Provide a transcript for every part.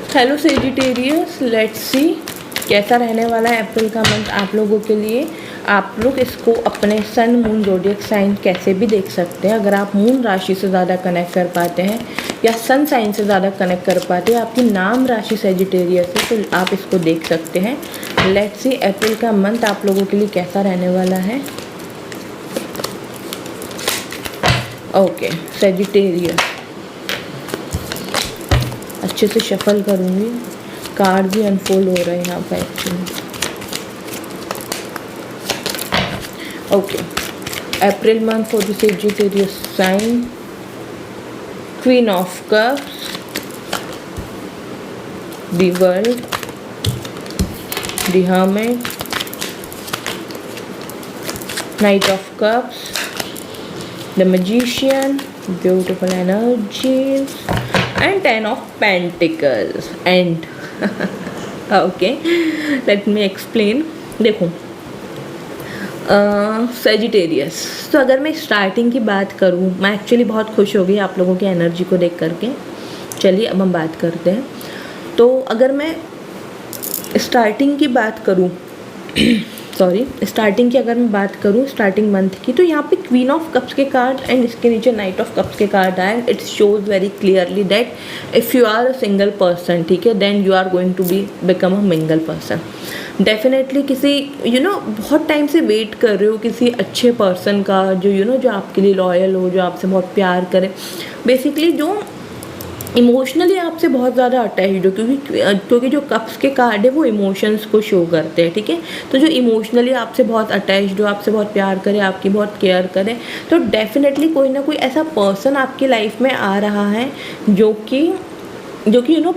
Hello Sagittarius, let's see कैसा रहने वाला है अप्रैल का मंथ आप लोगों के लिए। आप लोग इसको अपने सन मून ज़ोडिएक साइन कैसे भी देख सकते हैं। अगर आप मून राशि से ज़्यादा कनेक्ट कर पाते हैं या सन साइन से ज़्यादा कनेक्ट कर पाते हैं, आपकी नाम राशि सेजिटेरियस है, तो आप इसको देख सकते हैं। लेट्स सी अप्रैल का मंथ आप लोगों के लिए कैसा रहने वाला है। ओके सेजिटेरियस, अच्छे से शफल करूँगी, कार्ड भी अनफोल्ड हो रहे हैं यहाँ पर actually. Okay, April month for the Sagittarius sign, queen of cups, the world, the hermit, knight of cups, the magician, beautiful energies, and 10 of Pentacles and okay, let me explain। देखो Sagittarius, तो अगर मैं starting की बात करूँ, मैं actually बहुत खुश हो गई आप लोगों की एनर्जी को देख करके। चलिए अब हम बात करते हैं। तो अगर मैं स्टार्टिंग की बात करूँ स्टार्टिंग की अगर मैं बात करूँ स्टार्टिंग मंथ की, तो यहाँ पे क्वीन ऑफ कप्स के कार्ड एंड इसके नीचे नाइट ऑफ कप्स के कार्ड आए। It shows very clearly that if you are a single person, ठीक है, then you are going to be become a mingle person. Definitely किसी बहुत time से वेट कर रहे हो किसी अच्छे पर्सन का, जो जो आपके लिए लॉयल हो, जो आपसे बहुत प्यार करे, बेसिकली जो इमोशनली आपसे बहुत ज़्यादा अटैच्ड हो, क्योंकि जो कप्स के कार्ड है वो इमोशंस को शो करते हैं, ठीक है। तो जो इमोशनली आपसे बहुत अटैच्ड हो, आपसे बहुत प्यार करे, आपकी बहुत केयर करे, तो डेफिनेटली कोई ना कोई ऐसा पर्सन आपकी लाइफ में आ रहा है जो कि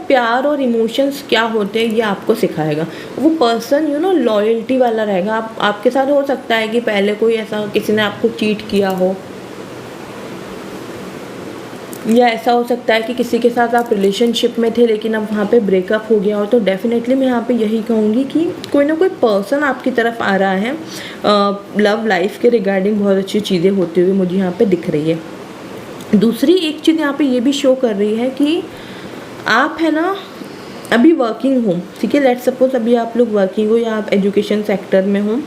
प्यार और इमोशंस क्या होते हैं ये आपको सिखाएगा। वो पर्सन लॉयल्टी वाला रहेगा। आपके साथ हो सकता है कि पहले कोई ऐसा किसी ने आपको चीट किया हो, या ऐसा हो सकता है कि किसी के साथ आप रिलेशनशिप में थे लेकिन अब वहाँ पे ब्रेकअप हो गया हो। तो डेफिनेटली मैं यहाँ पे यही कहूँगी कि कोई ना कोई पर्सन आपकी तरफ आ रहा है। लव लाइफ के रिगार्डिंग बहुत अच्छी चीज़ें होती हुई मुझे यहाँ पे दिख रही है। दूसरी एक चीज़ यहाँ पे ये भी शो कर रही है कि आप है ना अभी वर्किंग हो, ठीक है, लेट्स सपोज अभी आप लोग वर्किंग हो या आप एजुकेशन सेक्टर में हो,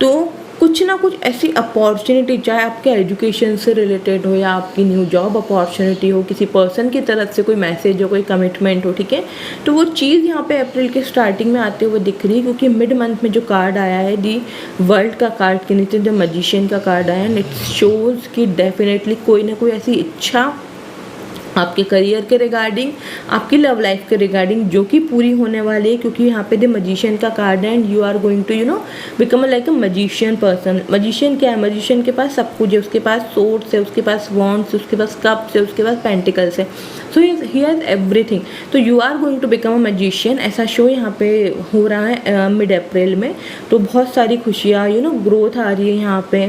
तो कुछ ना कुछ ऐसी अपॉर्चुनिटी, चाहे आपके एजुकेशन से रिलेटेड हो या आपकी न्यू जॉब अपॉर्चुनिटी हो, किसी पर्सन की तरफ से कोई मैसेज हो, कोई कमिटमेंट हो, ठीक है, तो वो चीज़ यहाँ पे अप्रैल के स्टार्टिंग में आते हुए दिख रही है। क्योंकि मिड मंथ में जो कार्ड आया है दी वर्ल्ड का कार्ड के नीचे जो मैजिशियन का कार्ड आया है, इट शोज़ कि डेफिनेटली कोई ना कोई ऐसी इच्छा आपके करियर के रिगार्डिंग, आपकी लव लाइफ के रिगार्डिंग जो कि पूरी होने वाली है। क्योंकि यहाँ पे द मैजिशियन का कार्ड है and you are going to become like a magician person. Magician क्या है? मैजिशियन के पास सब कुछ है, उसके पास सोर्ड्स है, उसके पास वॉन्ड्स है, उसके पास कप्स है, उसके पास पेंटिकल्स है, सो ही हैज़ एवरीथिंग। तो you are going to become a magician, ऐसा शो यहाँ पे हो रहा है मिड अप्रैल में। तो बहुत सारी खुशियाँ ग्रोथ आ रही है यहाँ पे।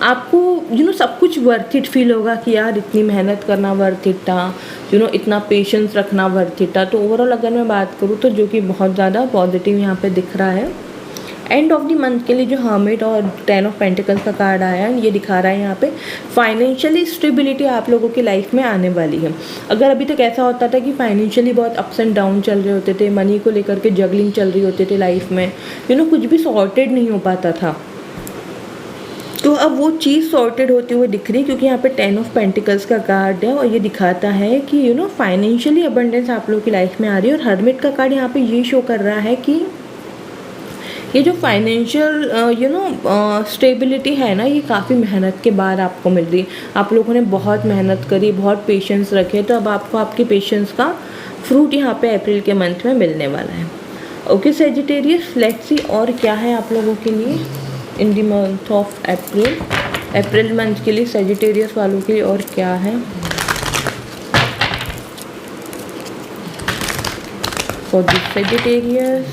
आपको सब कुछ वर्थ इट फील होगा कि यार इतनी मेहनत करना वर्थ इट था, इतना पेशेंस रखना वर्थ इट था। तो ओवरऑल अगर मैं बात करूँ तो जो कि बहुत ज़्यादा पॉजिटिव यहाँ पे दिख रहा है। एंड ऑफ द मंथ के लिए जो हर्मिट और 10 ऑफ पेंटिकल्स का कार्ड आया है, ये दिखा रहा है यहाँ पे फाइनेंशियली स्टेबिलिटी आप लोगों की लाइफ में आने वाली है। अगर अभी तक ऐसा होता था कि फाइनेंशियली बहुत अप्स एंड डाउन चल रहे होते थे, मनी को लेकर के जगलिंग चल रही होती थी लाइफ में, कुछ भी सॉर्टेड नहीं हो पाता था, तो अब वो चीज़ सॉर्टेड होते हुए दिख रही है। क्योंकि यहाँ पे 10 ऑफ पेंटिकल्स का कार्ड है और ये दिखाता है कि फाइनेंशियली अबंडेंस आप लोगों की लाइफ में आ रही है। और हर्मिट का कार्ड यहाँ पे ये शो कर रहा है कि ये जो फाइनेंशियल स्टेबिलिटी है ना, ये काफ़ी मेहनत के बाद आपको मिल रही है। आप लोगों ने बहुत मेहनत करी, बहुत पेशेंस रखे, तो अब आपको आपके पेशेंस का फ्रूट यहाँ पे अप्रैल के मंथ में मिलने वाला है। ओके सेजिटेरियस, लेट्स सी और क्या है आप लोगों के लिए in the month of April month के लिए सेजिटेरियस वालों के लिए और क्या है for the Sagittarius.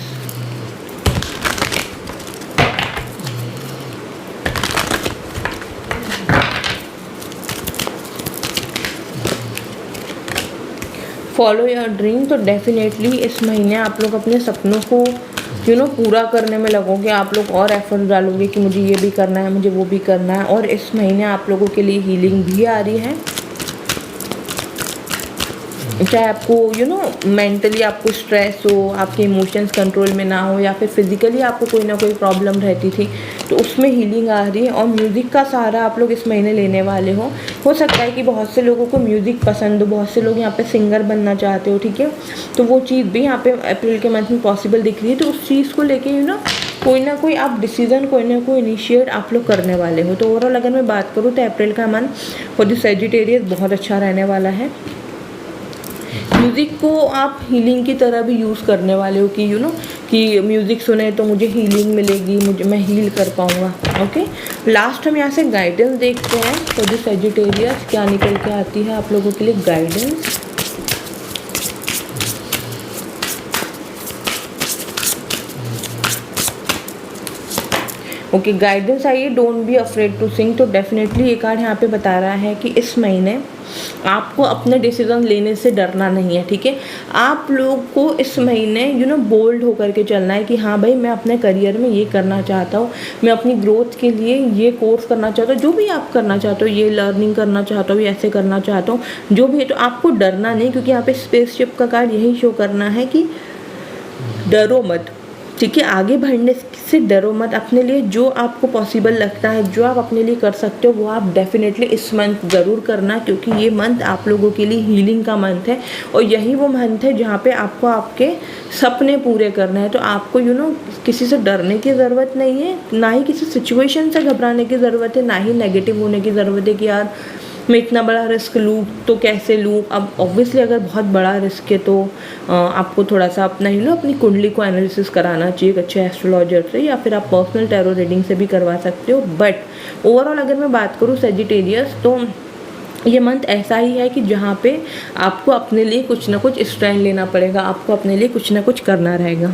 Follow your dream, तो डेफिनेटली इस महीने आप लोग अपने सपनों को पूरा करने में लगोगे। आप लोग और एफर्ट डालोगे कि मुझे ये भी करना है, मुझे वो भी करना है। और इस महीने आप लोगों के लिए हीलिंग भी आ रही है। चाहे आपको मेंटली आपको स्ट्रेस हो, आपके इमोशंस कंट्रोल में ना हो, या फिर फिज़िकली आपको कोई ना कोई प्रॉब्लम रहती थी, तो उसमें हीलिंग आ रही है। और म्यूज़िक का सहारा आप लोग इस महीने लेने वाले हो सकता है कि बहुत से लोगों को म्यूज़िक पसंद हो, बहुत से लोग यहाँ पे सिंगर बनना चाहते हो, ठीक है। तो वो चीज़ भी यहाँ पे अप्रैल के मंथ में पॉसिबल दिख रही है। तो उस चीज़ को लेके कोई ना कोई आप डिसीज़न, कोई ना कोई इनिशिएट आप लोग करने वाले हो। तो ओवरऑल अगर मैं बात करूँ तो अप्रैल का मंथ फॉर द सैजिटेरियस बहुत अच्छा रहने वाला है। म्यूज़िक को आप हीलिंग की तरह भी यूज़ करने वाले हो कि कि म्यूज़िक सुने तो मुझे हीलिंग मिलेगी, मैं हील कर पाऊँगा। ओके, लास्ट हम यहाँ से गाइडेंस देखते हैं फॉर द सैजिटेरियस, क्या निकल के आती है आप लोगों के लिए गाइडेंस। ओके, गाइडेंस आई है, don't be afraid to sing. तो डेफिनेटली ये कार्ड यहाँ पे बता रहा है कि इस महीने आपको अपने डिसीजन लेने से डरना नहीं है, ठीक है। आप लोग को इस महीने बोल्ड होकर के चलना है कि हाँ भाई, मैं अपने करियर में ये करना चाहता हूँ, मैं अपनी ग्रोथ के लिए ये कोर्स करना चाहता हूँ, जो भी आप करना चाहते हो, ये लर्निंग करना चाहता हूँ, ऐसे करना चाहता हूँ, जो भी है। तो आपको डरना नहीं, क्योंकि यहाँ पे स्पेसशिप का कार्ड यही शो करना है कि डरो मत, ठीक है। आगे बढ़ने से डरो मत। अपने लिए जो आपको पॉसिबल लगता है, जो आप अपने लिए कर सकते हो, वो आप डेफिनेटली इस मंथ ज़रूर करना, क्योंकि ये मंथ आप लोगों के लिए हीलिंग का मंथ है। और यही वो मंथ है जहाँ पे आपको आपके सपने पूरे करने हैं। तो आपको किसी से डरने की ज़रूरत नहीं है, ना ही किसी सिचुएशन से घबराने की ज़रूरत है, ना ही नेगेटिव होने की ज़रूरत है कि यार मैं इतना बड़ा रिस्क लूँ तो कैसे लूँ। अब ऑब्वियसली अगर बहुत बड़ा रिस्क है तो आपको थोड़ा सा अपना अपनी कुंडली को एनालिसिस कराना चाहिए अच्छे एस्ट्रोलॉजर से, या फिर आप पर्सनल टैरो रीडिंग से भी करवा सकते हो। बट ओवरऑल अगर मैं बात करूँ सैजिटेरियस, तो ये मंथ ऐसा ही है कि जहाँ पे आपको अपने लिए कुछ ना कुछ स्टैंड लेना पड़ेगा, आपको अपने लिए कुछ ना कुछ करना रहेगा।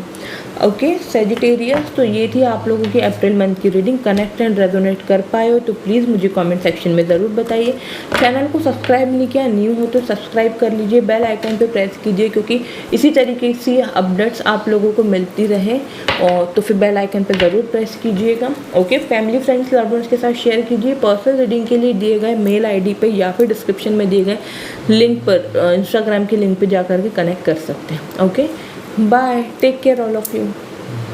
ओके सैजिटेरियस, तो ये थी आप लोगों की अप्रैल मंथ की रीडिंग। कनेक्ट एंड रेजोनेट कर पाए हो तो प्लीज़ मुझे कमेंट सेक्शन में ज़रूर बताइए। चैनल को सब्सक्राइब नहीं किया, न्यू हो तो सब्सक्राइब कर लीजिए, बेल आइकन पे प्रेस कीजिए, क्योंकि इसी तरीके से अपडेट्स आप लोगों को मिलती रहे। और तो फिर बेल आइकन पे ज़रूर प्रेस कीजिएगा। Okay, family friends loved ones के साथ शेयर कीजिए। पर्सनल रीडिंग के लिए दिए गए मेल ID पे या फिर डिस्क्रिप्शन में दिए गए लिंक पर, इंस्टाग्राम के लिंक पे जा कर के कनेक्ट कर सकते हैं। Okay, bye, take care all of you.